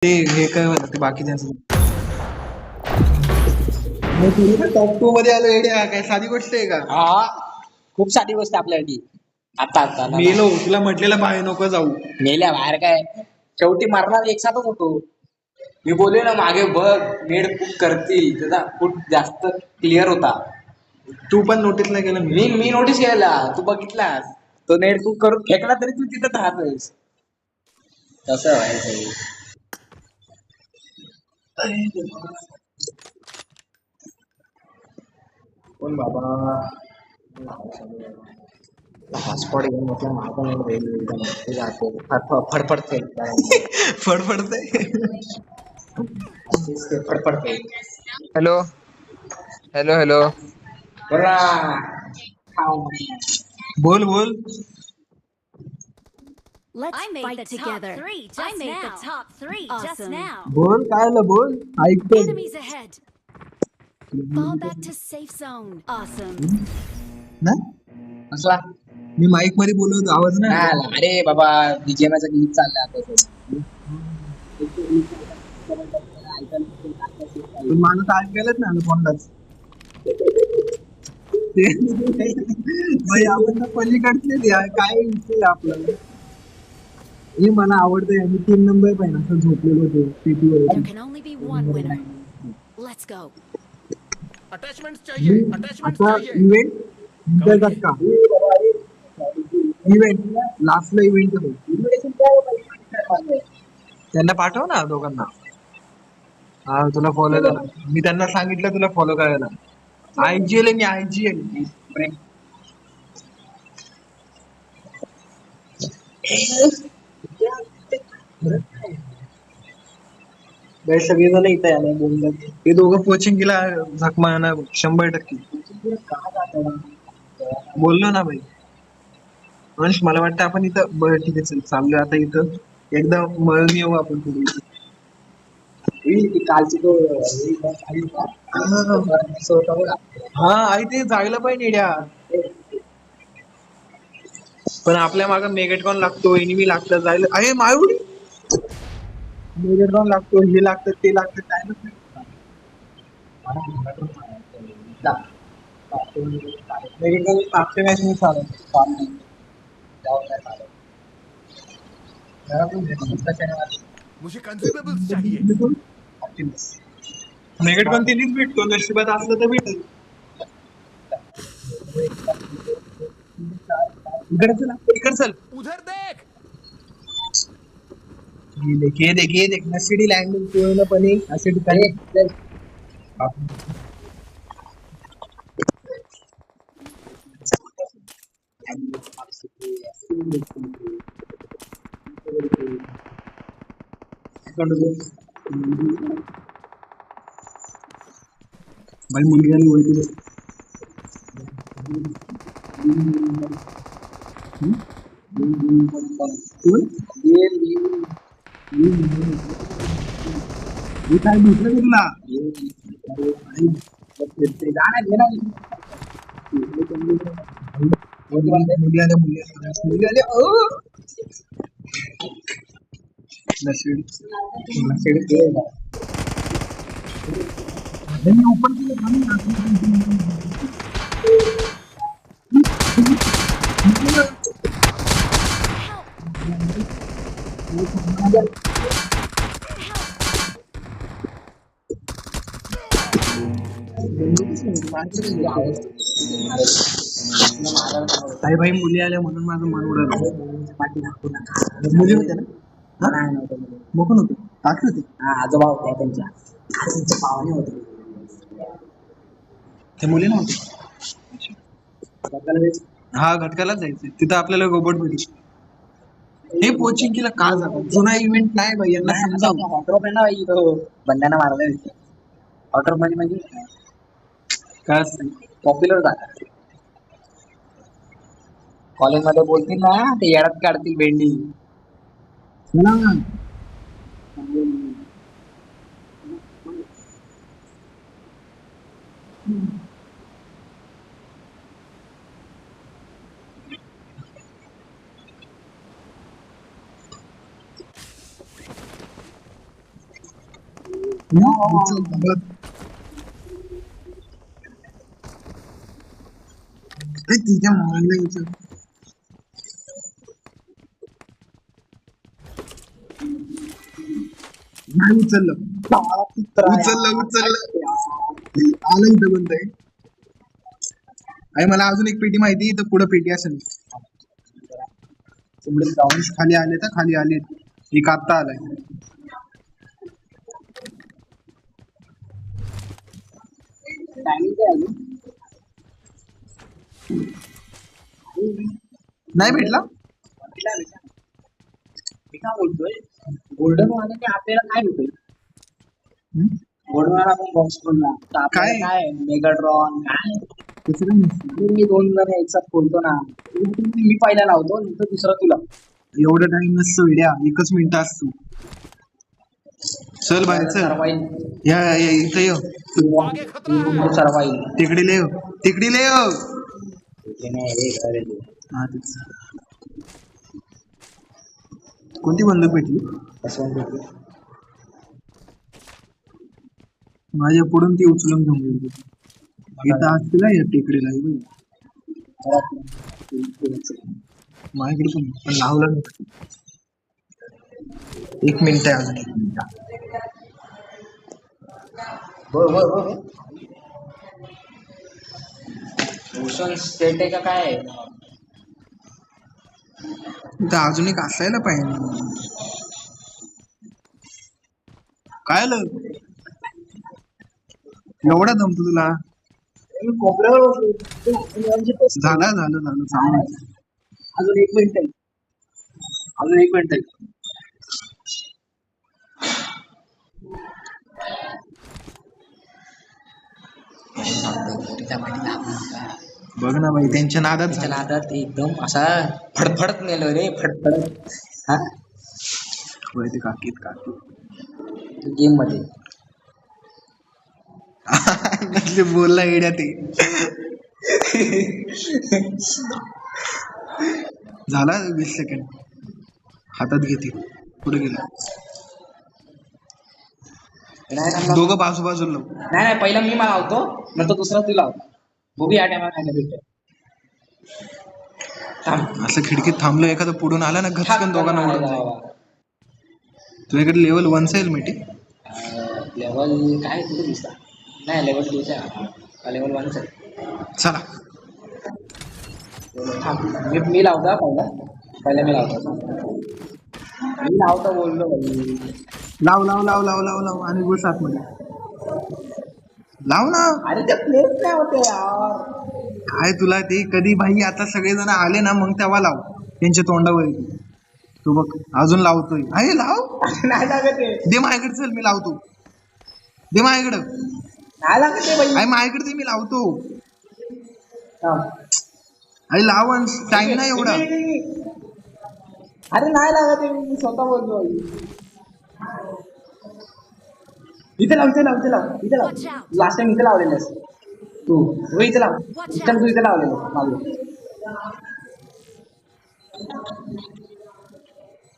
ते हे काय म्हणतात ते बाकीच्यांचं टॉप 2 मध्ये आलो एड्या काय साधी गोष्ट आहे का? हा खूप साधी गोष्ट आहे आपल्यासाठी. आता आता ना- मेलो तुला म्हटलेलं बाहेर नको जाऊ. मेल्या बाहेर काय शेवटी मारणार एकसाथच होतो. मी बोलले ना मागे बघ नेट कुक करतील त्याचा फूट जास्त क्लिअर होता. तू पण नोटीस नाही केलं मी मी नोटीस केला तू बघितलास तो नेट कुक करून फेकला तरी तू तिथं राहतोयस. कसं व्हायचं कोण बाबा हॉटस्पॉट घेऊन म्हटलं माझं नाही राहील एकदम ते जाते फडफडते फडफडतंय. फडफडते. Hello hello hello. बरा बोल बोल. Let's fight together. I made the top three just now. बोल काय आलं बोल ऐकतो. Enemies ahead. Fall back to safe zone. Awesome. ना असला मी माईक मध्ये बोलवतो आवाज नाही आला. अरे बाबा बीजेएमचा गीत चाललाय आता पण माणूस ऐकायलाच नाही आलं कोणालाच. भाई आपण तर पलीकडचे काय विषय आपल्याला हे मला आवडतंय. आम्ही 3 नंबर पाहिजे असं झोपलेलो होतो PT There वर. can only be one winner. Let's go. Attachments चाहिए अटैचमेंट्स आता चाहिए इव्हेंट निघतात का इव्हेंट लास्टला इव्हेंट त्यांना पाठव ना दोघांना. हा तुला फॉलो करा. मी त्यांना सांगितलं तुला फॉलो करायला. IGL आहे मी IGL. सगळेजण इथं आले बोलतात ते दोघं पोचिंगला झक मारणार 100%. बोललो ना भाई. अंश मला वाटतं आपण इथं बरं ठीक आहे चल चाललोय आता इथं एकदा मळून येऊ आपण पुढे. कालची तो हा आई ते जायला पाहिजे निड्या. पण आपल्या मागं मेगेटकॉन लागतो एनिमी लागतं जायला. अरे माळवडी मेगेटकॉन लागतो हे लागतं ते लागतं काय नसतं. मेगेटकॉन मागच्या मॅच मध्ये चालत. मुझे कंज्यूमेबल्स चाहिए. मेगेटकॉन तिनेच भेटतो नशिबात असलं तर भेटेल. इकडे चल इकडे चल. उधर देख. घे देख नशिडी लँडिंग पूर्णपणे असे ठिकाणी. भाई मुलगी आली वळती. कोण हे काय भेटलं तुला मुली आल्या मुली आल्या ओपन काही भाई मुली आल्या म्हणून माझं मन उडलं. मुली होत्या ना मग पण होते काकी होते आजोबा होत्या त्यांच्या पाहुणे होते ते मुली नव्हते. हा घटकालाच जायचं तिथं आपल्याला रोबोट भेटू. हे कोचिंग केलं का जातात जुना इव्हेंट नाही भाई यांना समजावं. हॉटरॉप आहे ना बाई तो बंड्यानं मारलाय हॉटरॉप म्हणजे काय असतं पॉप्युलर जागा कॉलेजमध्ये बोलतील ना ते येड्यात काढतील भेंडी. चला ना. उचल बघ. ए, तिच्या मोबाईलला उचल. नाही उचललं. उचललं आलं इथं बंद आहे. आणि मला अजून एक पेटी माहिती तर पुढे पेटी असेल. खाली आले तर खाली आले. एक आत्ता आलाय. नाही भेटला. मी काय बोलतोय गोल्डन वाल्याने आपल्याला काय भेटेल गोल्डन वाला आपण बॉक्स खोलला तर आपल्याला काय? काय मेगाड्रॉन काय दुसरं नसतं. मी 2 जण एकसाथ खोलतो ना मी पहिला लावतो नंतर दुसरा तुला एवढा टाइम नसतो वेड्या. 1 मिनिट असतो. चल बाहेर चल. सर्वाईल या या, इथं ये. आगे खतरा है सर्वाईल तिकडे ले तिकडे ले. नाही हा तेच. कोणती बंदूक भेटली माझ्या पुढून ती उचलून घेऊन गेली. इथं असतील या टेकडीला हे बघ. माझ्याकडे पण लावलं नाही. 1 मिनिट आहे अजून. 1 मिनिट. भूषण स्टेट आहे का काय आहे? इथं अजून एक असायला पाहिजे. काय आलं एवढा दमतो तुला. कोपऱ्यावर बसलो. झालं झालं झालं चांगलं. अजून 1 मिनिट आहे अजून 1 मिनिट आहे बघ ना बाई त्यांच्या नादात त्याच्या झालं. नादात एकदम असा फडफडत नेलो रे फडफडत हा होय ते काकीत काकी. गेम मध्ये ते बोलला येड्या ते. झाला 20 सेकंड. हातात घेते पुढे गेला. दोघं बाजूबाजूला लावू. नाही पहिला मी मला लावतो नंतर दुसरा तू लावतो बघू या टायमाला काय भेटत थांब असं खिडकीत थांबलो एखादं पुढून आला ना घचकन दोघांना उडून जाईल. तुझ्याकडे लेवल 1 आहे मिठी. लेवल काय तुझं दिसता नाही लेवल 2 आहे लेवल 1 आहे. चला थांब मी लावता पहिला मी लावतो मी लावतो बोललो भाई लाव लाव लाव लाव लाव लाव आणि गोष्ट आतमध्ये लाव ना. अरे ते प्लेट नाही होते यार काय तुला ते कधी भाई आता सगळेजण आले ना मग तेव्हा लाव त्यांच्या तोंडावर येते. तू बघ अजून लावतोय. अरे लाव. नाही लागत आहे दे माझ्याकडे. चल मी लावतो. दे माझ्याकडं. नाही लागत आहे बाई अरे माझ्याकडे दे मी लावतो. थांब. अरे लाव. टाइम नाही एवढा. अरे नाही लागत आहे मी स्वतः बोलतो इथे लाव इथे लाव इथे लाव इथे लाव Watch out. लास्ट टाइम इथे लावलेलंस तू इथे लाव तू इथे लावलेलं मागे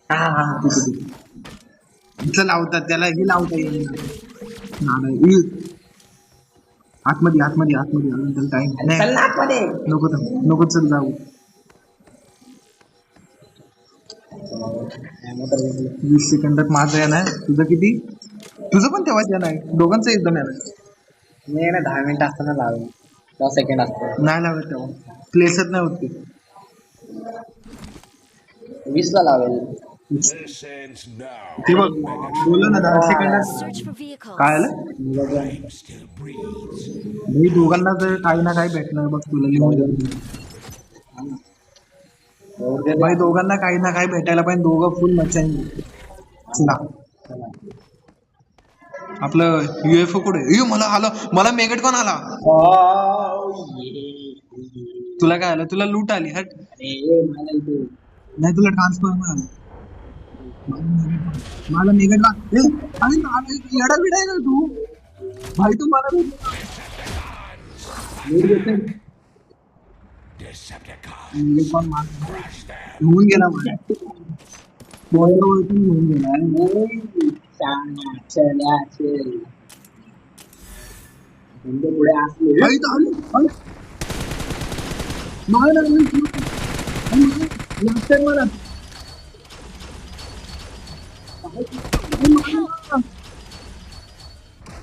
हा इथं लावतात त्याला हे लावता येईल ना. आतमध्ये आतमध्ये आतमध्ये अजून त्याला टाइम चल नाही. ना आतमध्ये नको थांब नको. चल जाऊ. 20 सेकंदात माझं येणार. तुझं किती. तुझं पण तेव्हाच येणार. दोघांचं एकदम येणार. मी ना 10 मिनिटं असताना लावेल 10 सेकंड असतं नाही लावत तेव्हा प्लेसच नाही होत ते. 20 ला लावेल This ends now. ते बघ बोललो ना 10 सेकंदात. Search for vehicles. काय आलं Time still breathes. मी दोघांना जर काही ना काही भेटणार बघ तुला लिहून. भाई दोघांना काही ना काही भेटायला पाहिजे. दोघं फुल मच्छांनी. चला आपलं युएफओ कुठे. मला आलं. मला मेगट कोण आला. तुला काय आलं. तुला लूट आली. हट. नाही तुला ट्रान्सफर आलं. मला मेगट येडा बिडा आहे ना तू. भाई तू मला घेऊन गेला मला. घेऊन गेला. म्हणजे पुढे असले आई तर आली, आली. मागे लागली. आई, मागे. लागतंय मला. आई, मागे लागलं.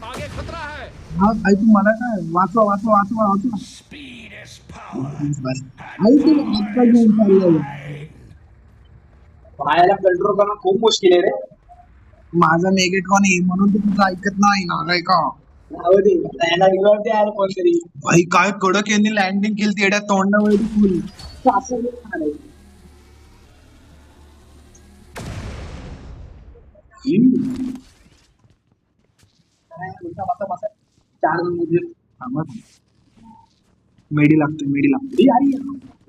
आगे खतरा है. हा, आई तू मला काय वाचवा वाचवा वाचवा वाचवा. Speed is power. बस. आई तू आजकाल घेऊन चाललंय. पायाला कंट्रोल करणं खूप मुश्किल आहे रे. माझा मेगेट्रॉन आहे म्हणून तू तुझं ऐकत नाही ना काय का. जाऊ दे, आता याला रिव्हॉर्ड द्यायला कोणतरी. भाई काय कडक यांनी लँडिंग केली तेड्या तोंडावर फुल. असं नाही म्हणायचं. काय उलटा बसा बसा. 4 जण मध्ये. मेडी लागतोय मेडी लागतोय. ए, आई,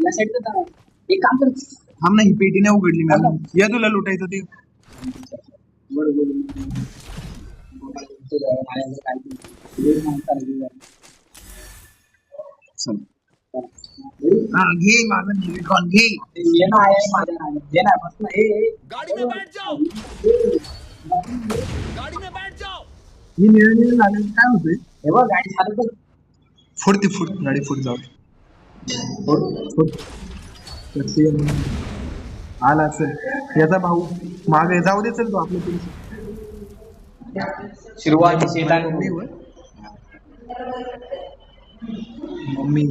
या साईडला जा. एक काम कर. थांब ना ही पेटी नाही उघडली मॅम. या तुला लुटायचं ते. बरोबर. माझ्याकडे काय ते. एक माणसं आली. चल. हा घे माझा मेगेट्रॉन घे. ये ना आहे माझ्या नावाने. ये ना बस ना. गाड़ी में बैठ जाओ. गाड़ी में बैठ जाओ. मी निर्णय झाले काय होतंय. हे बघ गाडी चालत फुट ती फुट गाडी फुट जाऊ दे. फुट. कशी आहे? आला असेल याचा भाऊ मागे जाऊ दे. चल तो आपल्या पुढे. सुरुवात शेतान मम्मी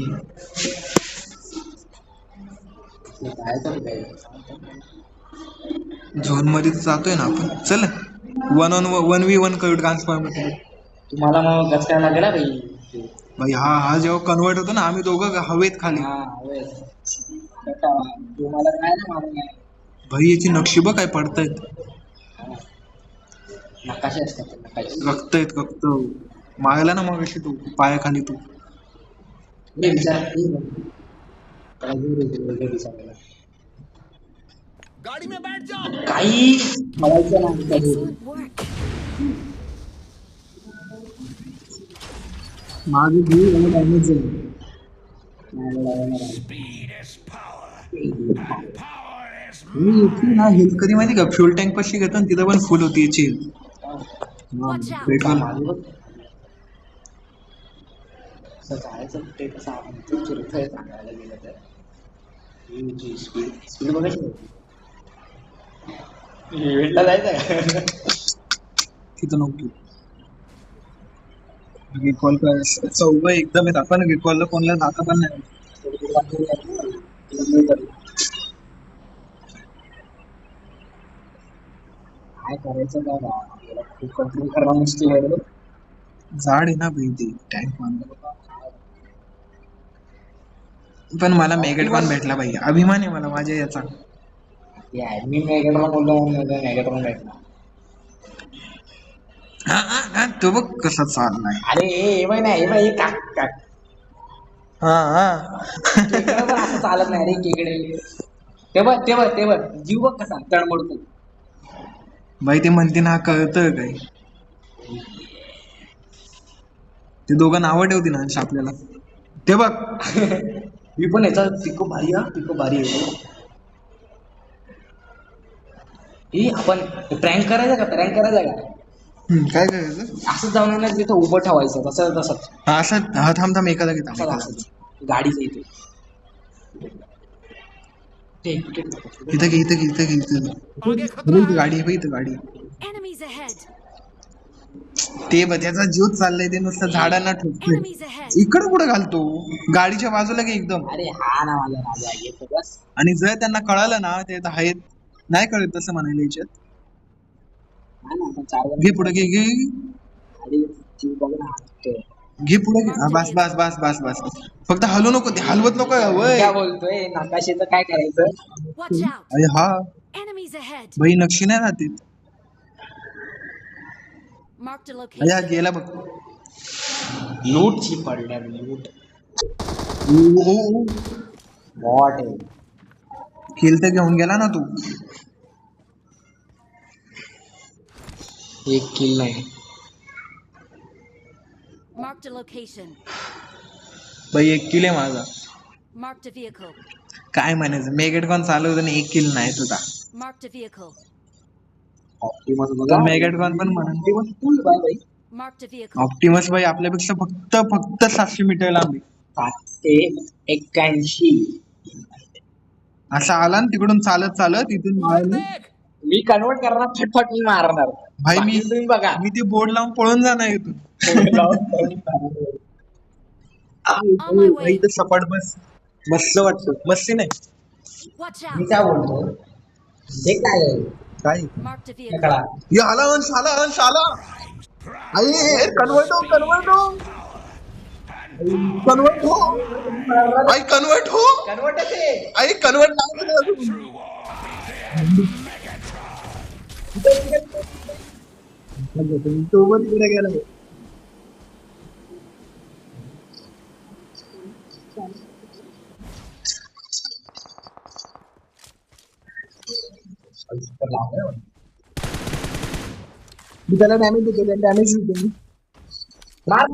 झोन मध्ये तर जातोय ना आपण. चल 1v1 करू ट्रान्सफॉर्म. तुम्हाला मग गचकायला लागेल ना भाई. भाई हा जेव्हा कन्वर्ट होतो ना आम्ही दोघं हवेत खाली. हा होय. तुम्हाला काय ना मारून नाही. भाई याची नक्षी बघ काय पडतायत. नकाशे असतात ते, नकाशे. रक्त आहेत रक्त. मागला ना मग अशी तू पायाखाली तू. हे विचार काय वेगळं दिसायला. गाड़ी में बैठ जाओ. काही म्हणायचं नाही काही. Excellent work. मागे घे याला डॅमेज जाईल. Speed is power. And power is मी इथे ना हेल्थ कधी माहिती का फ्युल टँक पाशी घेतो ना तिथं पण फुल होती याची. Watch out. पेट्रोल. असं जायचं ते कसं आपण ते चुरत आहे सांगायला गेलं तर. स्पीड बघायची. इव्हेंटला जायचं. तिथं नव्हती. कॉल कर चौघ एकदम येत आपण कॉलला कोणाला जाता पण नाही. काय करायचं काय बा? आपल्याला खूप कंट्रोल करणं मुश्किल आहे रे. झाड आहे ना भाई ते टँक मारलं. पण मला मेगेट्रॉन भेटला भाई. अभिमान आहे मला माझ्या याचा. ते आहे मी मेगाट्रॉन बोललो म्हणून मेगाट्रॉन भेटला. हा तो बघ कसा चाललाय. अरे हे बाई नाही, हे बाई हे काक काक. हा केकडं पण असं चालत नाही रे केकडे. ते बघ जीव बघ कसा तळमळतो. भाई ते म्हणते ना कळतं काय. ते दोघं नावं ठेवते ना आपल्याला. ते बघ मी पण याचा पिको भारी हा पिको भारी आहे. हे आपण प्रँक करायचं का काय करायचं. असं जाऊन आहे ना तिथं उभं ठेवायचं तसं तसंच हा असं हा थांब एखादा घेता. असं असंच गाडीचं इथे. इथं घे आगे खतरा है. गाडी आहे इथं गाडी. Enemies ahead. ते बघ त्याचा जीव चाललाय ते नुसतं झाडांना ठोकतोय. Enemies ahead. इकडं कुठं घालतो. गाडीच्या बाजूला घे एकदम. अरे हा ना माझा राजा येतो बस. आणि जर त्यांना कळालं ना ते आहेत नाही कळत तसं म्हणायला याच्यात. हा ना आपण 4 जण घे पुढे घे गाडी जीव बघ ना. घे पुढे घे. हा, बस फक्त हलू नको. ते हलवत नको वय. काय बोलतोय नकाशेचं काय करायचं. Watch out. अरे हा Enemies ahead. भाई नक्षी नाही राहते. Marked a अरे location. हा गेला बघ. लूटची पडल्या लूट. ओ, बॉट आहे. किल तर घेऊन गेला ना तू. एक किल नाही. Marked a location. भाई 1 किल आहे माझा. Marked a vehicle. काय म्हणायचं मेगेटकॉन चालवतो आणि 1 किल नाही तुझा. Marked a vehicle. ऑप्टिमस तो बघा. मेगेटकॉन पण म्हणून ऑप्टिमस फुल बाय बाई. Marked a vehicle. ऑप्टिमस भाई आपल्यापेक्षा फक्त 700 मीटर लांब आहे. 781. असा आला ना तिकडून चालत चालत इथून माळाने. मी कन्वर्ट करणार फटफट मी मारणार. भाई बाकी तुम्ही बघा. मी ते बोर्ड लावून पळून जाणार इथून. On my way. इथं सपाट बस मस्त वाटतं. मस्ती नाही Watch मी out. काय बोलतो हे काय आहे? काय Marked a हे vehicle. कळा. हे आला अंश आला आई कन्वर्ट हो आई कन्वर्ट हो कन्वर्ट आहे. आई कन्वर्ट नाही केलं अजून. तो वर तिकडे गेला. मी त्याला डॅमेज देतो डॅमेज देतो मी. मार.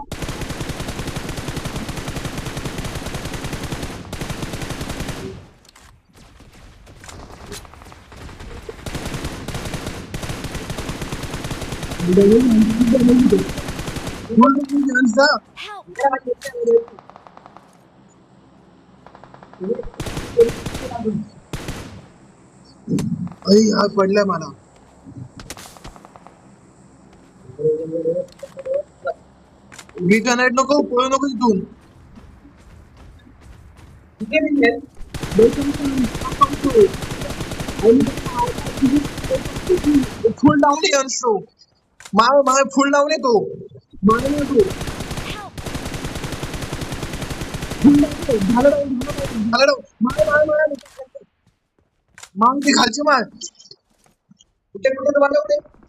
Help. हा पडलाय मला. कनेक्ट नको पळू नको इथून. फुल डाऊन आहे अंशो. माय फुल डाऊन आहे तो. मारे तो Help. झालं माग ते खालचे माग कुठे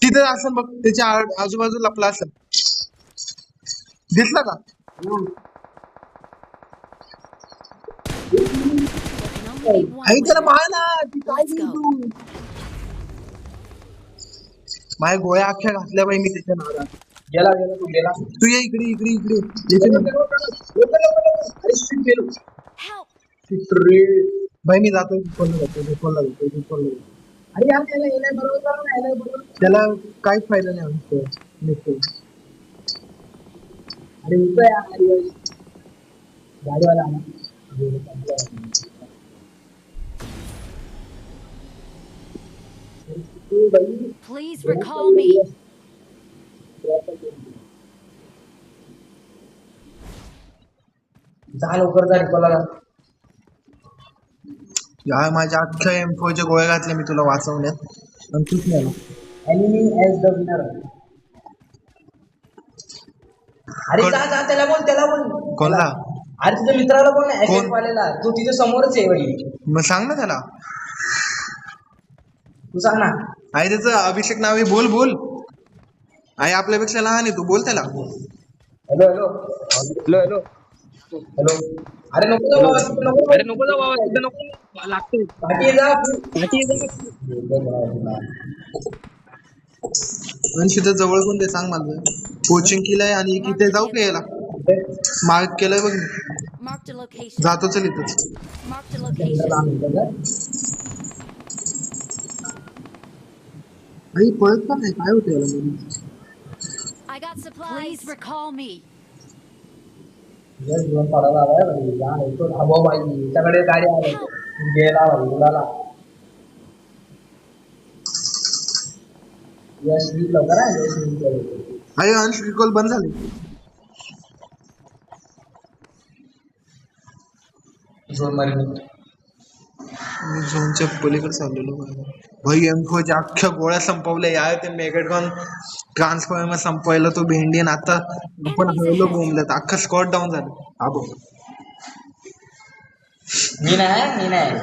तिथे असं बघ त्याच्या आजूबाजूला लपला असं दिसला का. There can only be one आई त्याला winner. मार ना. ती काय Let's केली go. तू. माझ्या गोळ्या अख्ख्या घातल्या बाई मी त्याच्या नादात. गेला तू गेला. तू ये इकडे येते ना. Help. भाई मी जातो फोनला जातो. अरे यार त्याला येणार बरोबर. त्याला काहीच फायदा नाही आमचं. अरे उठतो यार गाडीवाला आला. Please recall me. जा लवकर जा रिकॉलला. या माझ्या अख्ख्या M4च्या गोळ्या घातल्या मी तुला वाचवण्यात आणि तूच नाही आला. Enemy as the winner. अरे जा त्याला बोल. कोणला. अरे तुझ्या मित्राला बोल ना कोण? ऍसेट वाल्याला. तू तिथे समोरच आहे बाई. मग सांग ना त्याला. तू सांग ना. आई त्याचं अभिषेक नाव आहे. बोल आई आपल्यापेक्षा लहान आहे. तू बोल त्याला. हॅलो. अरे नको जाऊ बाबा, तिथे नको. अरे नको जाऊ बाबा, तिथे नको. लागते पाठी जा. आणि तिथं जवळ कोण ते सांग मला. कोचिंग केलंय आणि इथे जाऊ का याला. मार्क केलंय बघ मी. Marked a location. जातो चल इथंच. Marked a location. आई पळत का नाही काय होतं याला मध्ये. I got supplies. Please recall me. सगळे गाडी आले गेला भाई उडाला. यश लवकर आहे. आई अंश रिकॉल बंद झाले. मी झोनच्या पलीकडे चाललेलो भाई. M4च्या अख्ख्या गोळ्या संपवल्या यार. ते मेगाटॉन ट्रान्सफॉर्मर संपवायला तो भेंडी आणि आता आपण हळूहळू बोंबल्यात. अख्खा स्कॉट डाऊन झालं. आबो मी नाही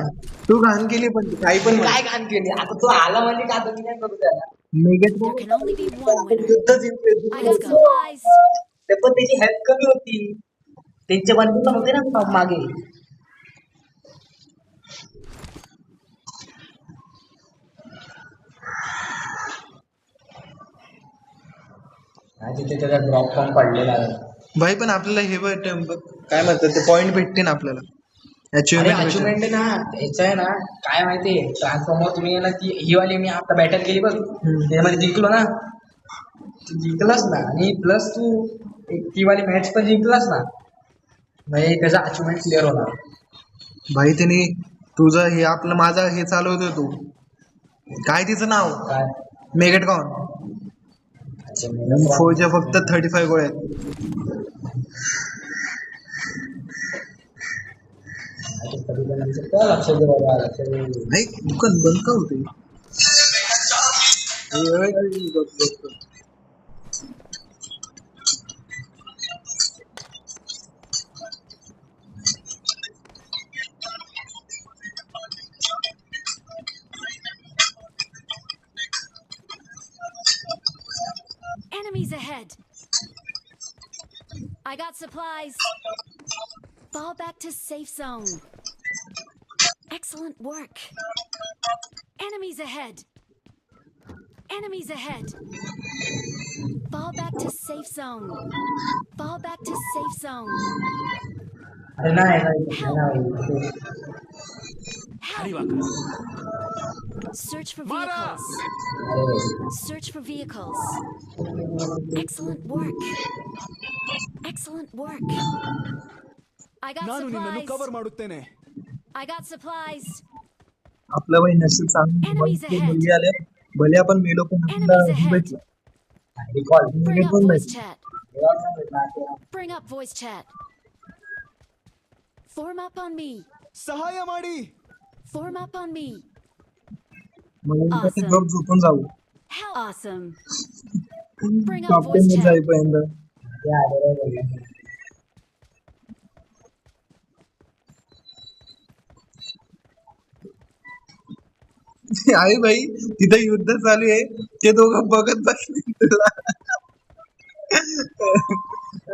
तू घाण केली पण काही पण म्हण. काय काम केली आता. तू आला म्हणजे का तुम्ही काय करू त्याला. There can only be one winner. I got मेगाटॉन supplies. पण त्याची हेल्थ कमी होती. त्यांचे बंधू पण होते ना मागे. तिथे त्याचा ड्रॉप फॉर्म पडलेला आहे. भाई पण आपल्याला हे काय म्हणतात ते पॉइंट भेटते ना आपल्याला. अचिव्हमेंट ना याचं आहे ना काय माहितीये. ट्रान्सफॉर्मर तुम्ही ना ती ही वाली मी आता बॅटल केली बघ त्याच्यामध्ये जिंकलो ना. जिंकलास ना आणि प्लस तू एक ती वाली मॅच पण जिंकलास ना म्हणजे त्याचा अचिव्हमेंट क्लिअर होणार. भाई त्याने तुझं हे आपलं माझा हे चालवतोय तू काय तिचं नाव काय मेगटकॉन फोरच्या फक्त 35 गोळ्या आहेत. लक्ष दे बाबा लक्ष दे. नाही दुकान बंद का होते Enemies ahead. I got supplies. Fall back to safe zone. Excellent work. Enemies ahead. Enemies ahead. Fall back to safe zone. Fall back to safe zone. अरे नाही Help! Search for vehicles. Search for vehicles. Excellent work. Excellent work. I got ನಾನು ನಿನ್ನನ್ನು cover supplies. ಮಾಡುತ್ತೇನೆ. I got supplies. आपलं भाई नशीब Enemies चांगलं ahead. मुलगी आले भले आपण मेलो पण Enemies आपल्याला ahead. भेटलं. रिकॉल Bring up पण voice भेटलं. chat. Bring up voice chat. Form up on me. ಸಹಾಯ ಮಾಡಿ. Form up on me. म्हणून तर ते Awesome. गप झोपून जाऊ How awesome. Bring up voice captain chat. जाईपर्यंत आहे भाई तिथं युद्ध चालू आहे ते दोघं बघत बसले तुला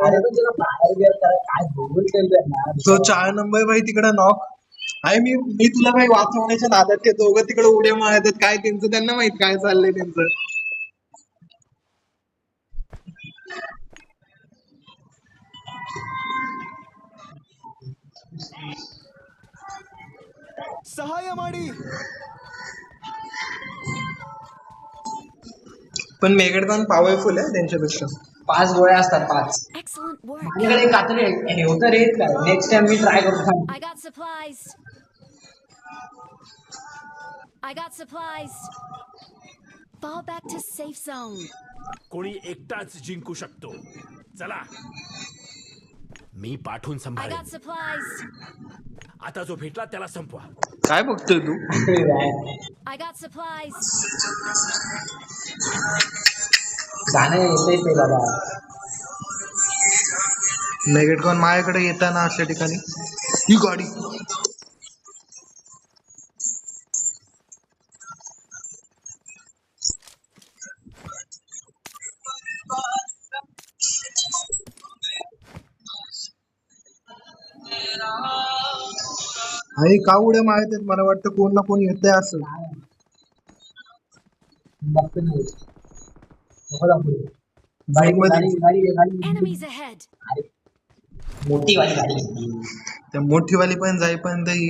अरे पण त्याला बाहेर गेलं तर काय बघून केलं ना तो 4 नंबर भाई तिकडे नॉक आहे. मी तुला भाई वाचवण्याच्या नादात ते दोघं तिकडे उड्या मारतात काय त्यांचं त्यांना माहित काय चाललंय त्यांचं. ಸಹಾಯ ಮಾಡಿ. पण मेगडकॉन पॉवरफुल आहे त्यांच्यापेक्षा 5 गोळ्या असतात 5. Excellent work. माझ्याकडे कात्री हे होतं रे नेक्स्ट टाइम मी ट्राय करतो. I got supplies. I got supplies. Fall back to safe zone. कोणी एकटाच जिंकू शकतो. चला मी पाठवून I सांभाळेन. got supplies. आता जो भेटला त्याला संपवा. काय बघतोय तू I got supplies. गाणं येतंय ते बाबा. मेगडकॉन माझ्याकडे येताना अशा ठिकाणी ही गाडी आणि का उड्या मारतात मला वाटतं कोण ना कोण येतंय असं. बघतो नाही. नको दाखवू. Bike मध्ये गाडी Enemies ahead. अरे मोठी वाली गाडी त्या मोठीवाली पण जाईपर्यंत ही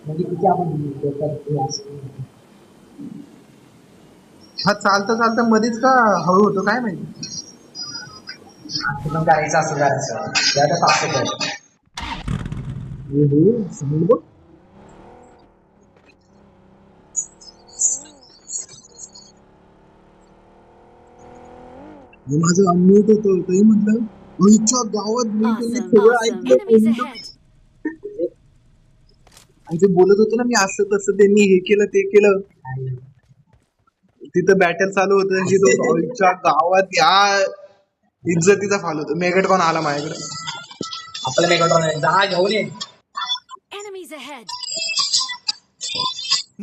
म्हणजे किती आपण डोक्यात हे असं. हा चालता चालता मध्येच का हळू होतो काय माहिती. आपण करायचं असं करायचं त्यात फास्ट कर. समोर बघ. हे माझं अनम्यूट होतं तरी म्हटलं आईच्या गावात बिलकुल Awesome. सगळं Awesome. ऐकलं Enemies पूर्ण. ahead. आणि ते बोलत होते ना मी असं तसं त्यांनी हे केलं ते केलं तिथं बॅटल चालू होतं की तो आईच्या गावात या इज्जतीचा फाल होतो. मेगटकॉन आला माझ्याकडे आपलं मेगाट्रॉन आहे. जा घेऊन ये. Enemies ahead.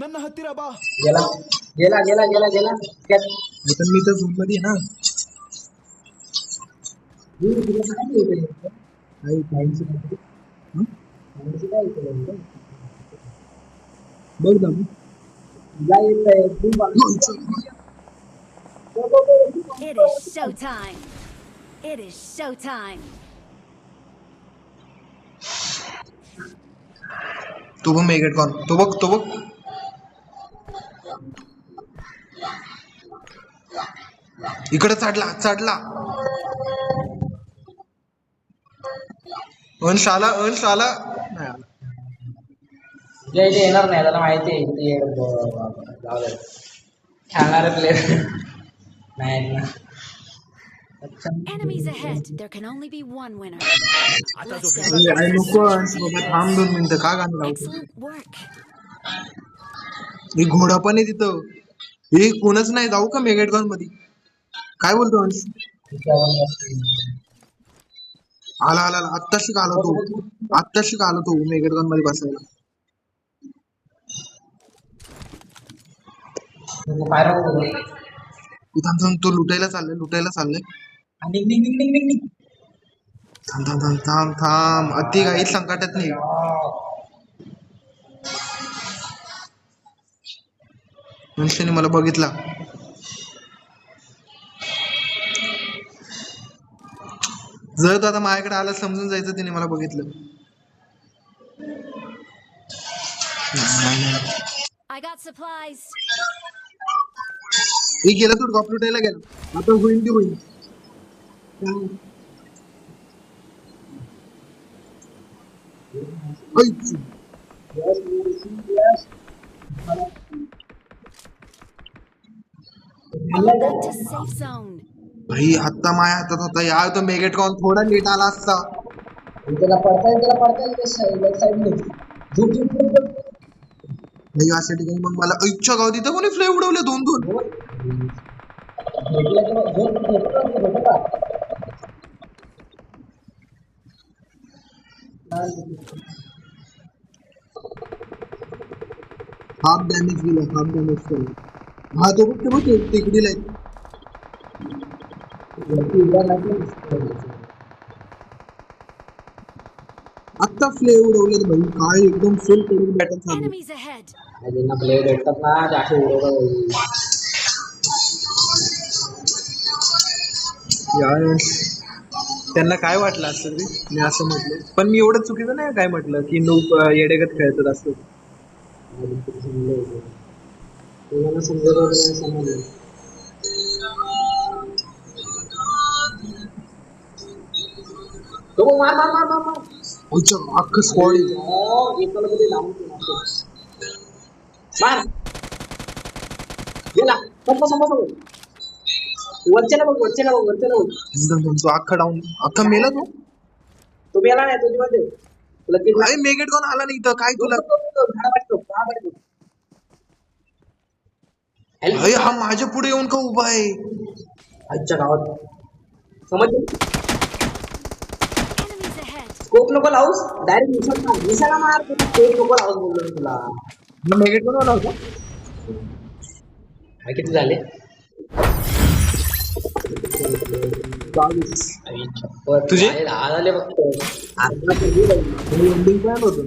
ನನ್ನ ಹತ್ತಿರ ಬಾ. गेला गेला गेला गेला गेला त्यात पण मी तर झोन मध्ये आहे ना. तुला काय माहिती? काही काहीच नाही. हं? काय केलं? बघ ना तुला येतंय तू बघ. It is showtime. It is showtime. तो बघ मेगटकॉन तो बघ तो बघ इकडे चढला चढला. अंश आला अंश आला. नाही आला. तुझ्या इथे येणार नाही त्याला माहिती आहे जाऊ दे. खेळणारे प्लेअर नाही ना. Enemies ahead. There can only be one winner. आता जो Let's go. फेमस अरे नको अंश बाबा थांब 2 मिनिटं का गाणं लावतो. Excellent work. हे घोडा पण आहे तिथं. हे कोणच नाही जाऊ का मेगाटॉन मध्ये. काय बोलतो अंश. आला आला आला. आत्ताशी का आला तो. आत्ताशी का आला तो मेगाटॉन मध्ये बसायला. थांब थांब तो लुटायला चाललंय. निघ निघ निघ निघ निघ निघ. थांब थांब थांब थांब थांब. अति काही संकटात नाही. मनुष्याने मला बघितला. जर तो आता माझ्याकडे आला समजून जायचं तिने मला बघितलं. I got supplies. हे गेला तो ड्रॉप लुटायला गेला. आता होईल की होईल. ऐक. Fall back to safe zone. भाई आता माझ्या हातात होता यार तो मेगेटकॉन थोडा लेट आला असता. त्याला पडता येईल लेफ्ट साईडने झूप झूप झूप झूप. भाई अशा ठिकाणी मग मला ऐकच्या गाव तिथं कोणी फ्ले उडवले 2-2. भेटला तर भेटला का? हाफ डॅमेज केला. हा तो बघ तिकडीला आहे. आत्ता फ्ले उडवलेत भाई काय एकदम फुल कडून बॅटल चालू. Enemies ahead. ज्यांना प्लेयर भेटतात ना ते असे उडवतात. यार त्यांना काय वाटलं असतं रे मी असं म्हटलं. पण मी एवढं चुकीचं नाही काय म्हटलं की नूक येडेगत खेळतात असं. तुम्हाला समजत वगैरे समजलं. तो मार मार मार मार मार. अच्छा अख्खं स्क्वॉड एकाला कधी लावून ठेवला. मार गेला. संपा वरच्याला बघ. एकदम तो अख्खा मेला तो. तो मेला नाही तो जिवंत आहे. लगेच अरे मेगेटकॉन आला नाही इथं काय तुला. अरे हा माझ्या पुढे येऊन का उभा आहे. आजच्या गावात समजलं. Enemies ahead. स्कोप नको लावूस डायरेक्ट निशाला मार. स्कोप नको लावूस बोललो मी तुला. मेगेटकॉन आला होता. काय किती झाले. 22 तुझे तुझे? 10 झाले फक्त. एंडिंग प्लॅन होतं.